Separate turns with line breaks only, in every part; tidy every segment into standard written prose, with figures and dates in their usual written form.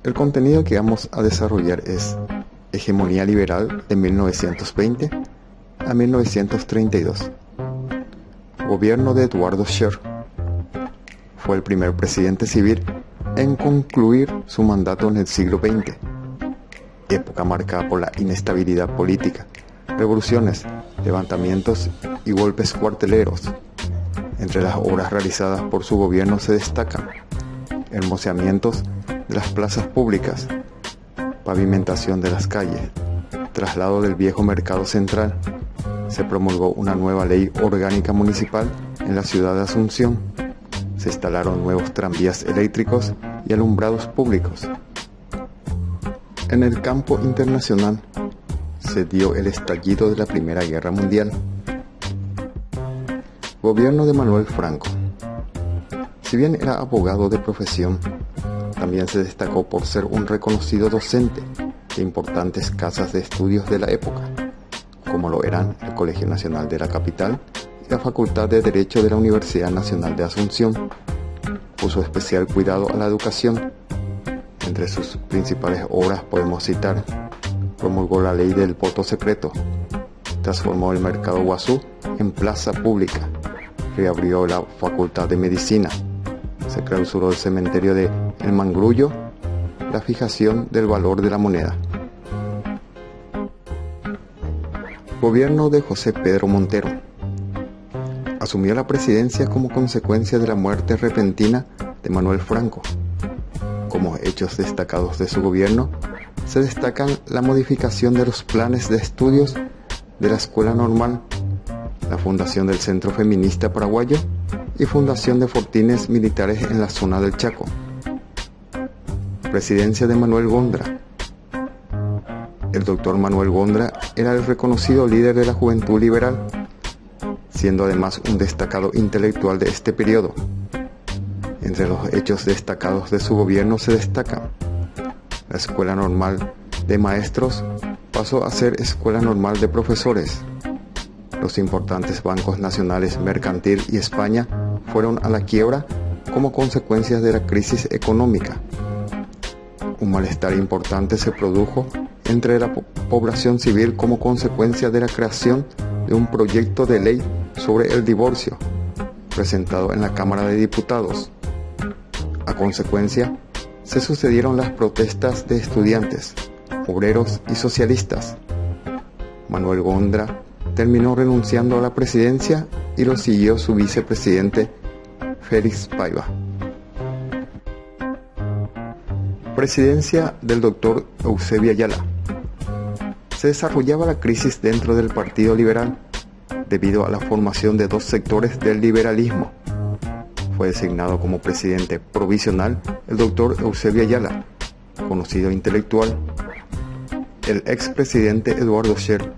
El contenido que vamos a desarrollar es Hegemonía liberal de 1920 a 1932. Gobierno de Eduardo Scher. Fue el primer presidente civil en concluir su mandato en el siglo XX, época marcada por la inestabilidad política, revoluciones, levantamientos y golpes cuarteleros. Entre las obras realizadas por su gobierno se destacan hermoseamientos de las plazas públicas, pavimentación de las calles, traslado del viejo mercado central. Se promulgó una nueva ley orgánica municipal en la ciudad de Asunción. Se instalaron nuevos tranvías eléctricos y alumbrados públicos. En el campo internacional se dio el estallido de la Primera Guerra Mundial. Gobierno de Manuel Franco. Si bien era abogado de profesión, también se destacó por ser un reconocido docente de importantes casas de estudios de la época, como lo eran el Colegio Nacional de la Capital y la Facultad de Derecho de la Universidad Nacional de Asunción. Puso especial cuidado a la educación. Entre sus principales obras podemos citar: promulgó la ley del voto secreto, transformó el mercado Guazú en plaza pública, reabrió la Facultad de Medicina, se clausuró el cementerio de El Mangrullo, la fijación del valor de la moneda. Gobierno de José Pedro Montero. Asumió la presidencia como consecuencia de la muerte repentina de Manuel Franco. Como hechos destacados de su gobierno, se destacan la modificación de los planes de estudios de la Escuela Normal, la fundación del Centro Feminista Paraguayo y fundación de fortines militares en la zona del Chaco. Presidencia de Manuel Gondra. El doctor Manuel Gondra era el reconocido líder de la juventud liberal, siendo además un destacado intelectual de este periodo. Entre los hechos destacados de su gobierno se destacan: la Escuela Normal de Maestros pasó a ser Escuela Normal de Profesores. Los importantes bancos nacionales Mercantil y España fueron a la quiebra como consecuencia de la crisis económica. Un malestar importante se produjo entre la población civil como consecuencia de la creación de un proyecto de ley sobre el divorcio, presentado en la Cámara de Diputados. A consecuencia, se sucedieron las protestas de estudiantes, obreros y socialistas. Manuel Gondra terminó renunciando a la presidencia y lo siguió su vicepresidente Félix Paiva. Presidencia del doctor Eusebio Ayala. Se desarrollaba la crisis dentro del Partido Liberal debido a la formación de dos sectores del liberalismo. Fue designado como presidente provisional el doctor Eusebio Ayala, conocido intelectual. El expresidente Eduardo Scher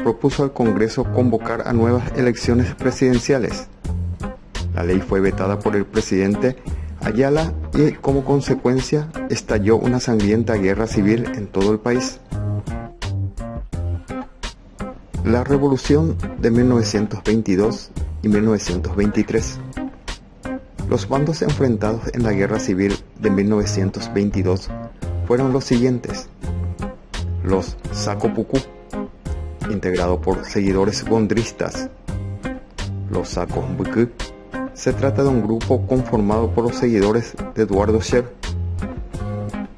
propuso al Congreso convocar a nuevas elecciones presidenciales. La ley fue vetada por el presidente Ayala y como consecuencia estalló una sangrienta guerra civil en todo el país. La Revolución de 1922 y 1923. Los bandos enfrentados en la Guerra Civil de 1922 fueron los siguientes: los Saco-Pucú, integrado por seguidores gondristas. Los Saco-Bucú. Se trata de un grupo conformado por los seguidores de Eduardo Scher.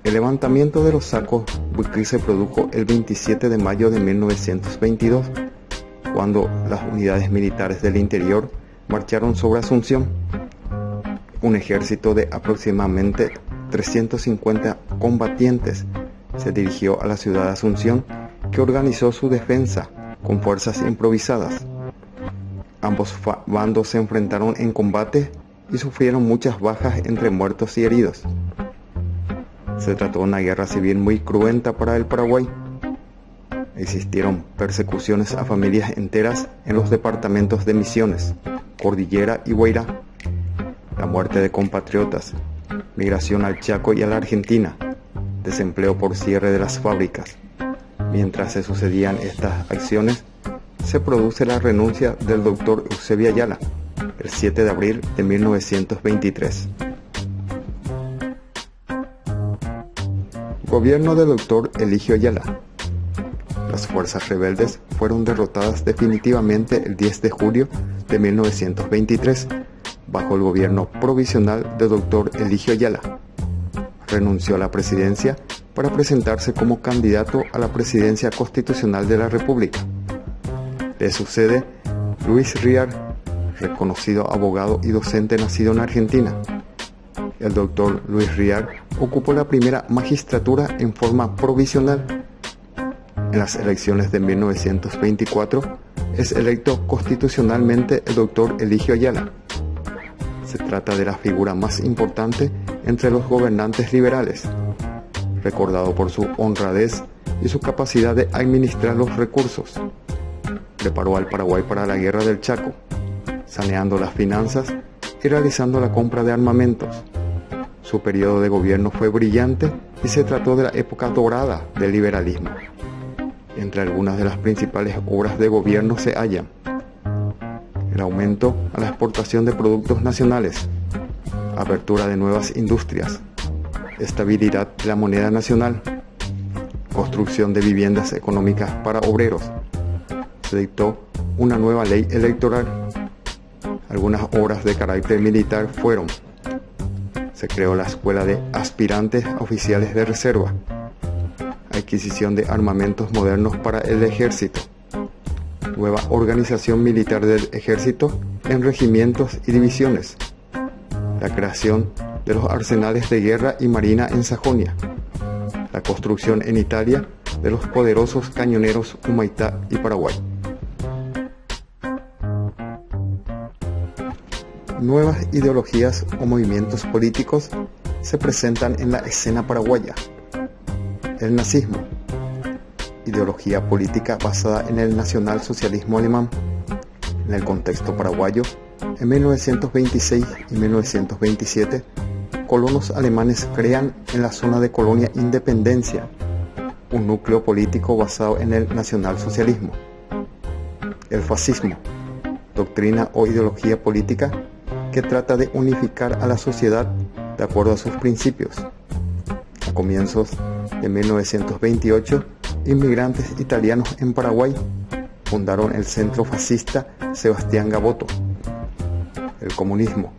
El levantamiento de los Saco-Bucú se produjo el 27 de mayo de 1922, cuando las unidades militares del interior marcharon sobre Asunción. Un ejército de aproximadamente 350 combatientes se dirigió a la ciudad de Asunción, que organizó su defensa con fuerzas improvisadas. Ambos bandos se enfrentaron en combate y sufrieron muchas bajas entre muertos y heridos. Se trató de una guerra civil muy cruenta para el Paraguay. Existieron persecuciones a familias enteras en los departamentos de Misiones, Cordillera y Guairá. La muerte de compatriotas, migración al Chaco y a la Argentina, desempleo por cierre de las fábricas. Mientras se sucedían estas acciones, se produce la renuncia del doctor Eusebio Ayala, el 7 de abril de 1923. Gobierno del doctor Eligio Ayala. Las fuerzas rebeldes fueron derrotadas definitivamente el 10 de julio de 1923 bajo el gobierno provisional del doctor Eligio Ayala. Renunció a la presidencia para presentarse como candidato a la presidencia constitucional de la República. Le sucede Luis Riar, reconocido abogado y docente nacido en Argentina. El doctor Luis Riar ocupó la primera magistratura en forma provisional. En las elecciones de 1924 es electo constitucionalmente el doctor Eligio Ayala. Se trata de la figura más importante entre los gobernantes liberales, recordado por su honradez y su capacidad de administrar los recursos. Preparó al Paraguay para la Guerra del Chaco, saneando las finanzas y realizando la compra de armamentos. Su periodo de gobierno fue brillante y se trató de la época dorada del liberalismo. Entre algunas de las principales obras de gobierno se hallan el aumento a la exportación de productos nacionales, apertura de nuevas industrias, estabilidad de la moneda nacional, construcción de viviendas económicas para obreros. Se dictó una nueva ley electoral. Algunas obras de carácter militar fueron: se creó la Escuela de Aspirantes a Oficiales de Reserva, adquisición de armamentos modernos para el ejército, nueva organización militar del ejército en regimientos y divisiones, la creación de los arsenales de guerra y marina en Sajonia, la construcción en Italia de los poderosos cañoneros Humaitá y Paraguay. Nuevas ideologías o movimientos políticos se presentan en la escena paraguaya. El nazismo, ideología política basada en el nacionalsocialismo alemán. En el contexto paraguayo, en 1926 y 1927, colonos alemanes crean en la zona de Colonia Independencia un núcleo político basado en el nacionalsocialismo. El fascismo, doctrina o ideología política que trata de unificar a la sociedad de acuerdo a sus principios. A comienzos de 1928, inmigrantes italianos en Paraguay fundaron el centro fascista Sebastián Gaboto. El comunismo,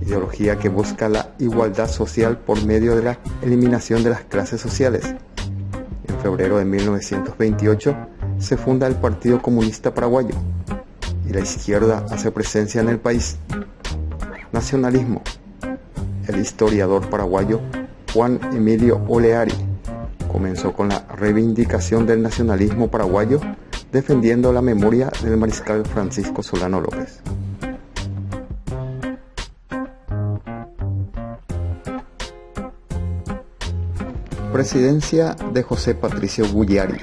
ideología que busca la igualdad social por medio de la eliminación de las clases sociales. En febrero de 1928 se funda el Partido Comunista Paraguayo y la izquierda hace presencia en el país. Nacionalismo, el historiador paraguayo Juan Emilio Oleari comenzó con la reivindicación del nacionalismo paraguayo, defendiendo la memoria del mariscal Francisco Solano López. Presidencia de José Patricio Guggiari.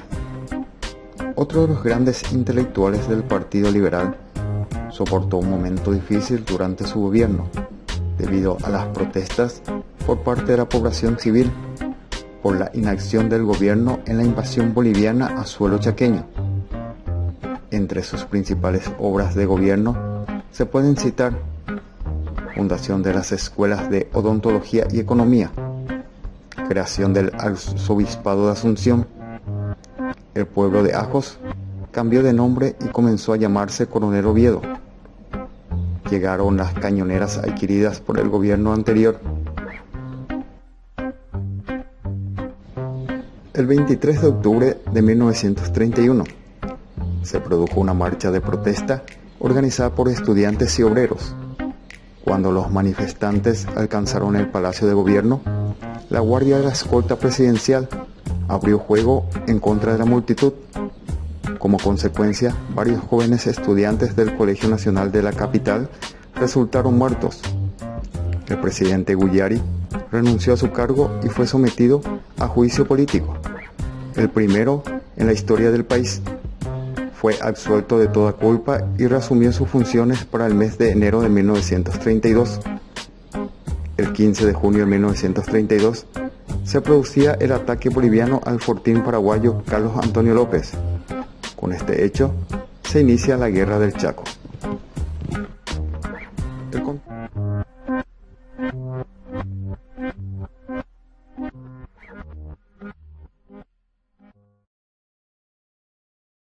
Otro de los grandes intelectuales del Partido Liberal, soportó un momento difícil durante su gobierno, debido a las protestas por parte de la población civil por la inacción del gobierno en la invasión boliviana a suelo chaqueño. Entre sus principales obras de gobierno se pueden citar: fundación de las escuelas de odontología y economía, creación del arzobispado de Asunción. El pueblo de Ajos cambió de nombre y comenzó a llamarse Coronel Oviedo. Llegaron las cañoneras adquiridas por el gobierno anterior. El 23 de octubre de 1931 se produjo una marcha de protesta organizada por estudiantes y obreros. Cuando los manifestantes alcanzaron el Palacio de Gobierno, la guardia de la escolta presidencial abrió fuego en contra de la multitud. Como consecuencia, varios jóvenes estudiantes del Colegio Nacional de la capital resultaron muertos. El presidente Guggiari renunció a su cargo y fue sometido a juicio político, el primero en la historia del país. Fue absuelto de toda culpa y reasumió sus funciones para el mes de enero de 1932. El 15 de junio de 1932 se producía el ataque boliviano al fortín paraguayo Carlos Antonio López. Con este hecho se inicia la Guerra del Chaco.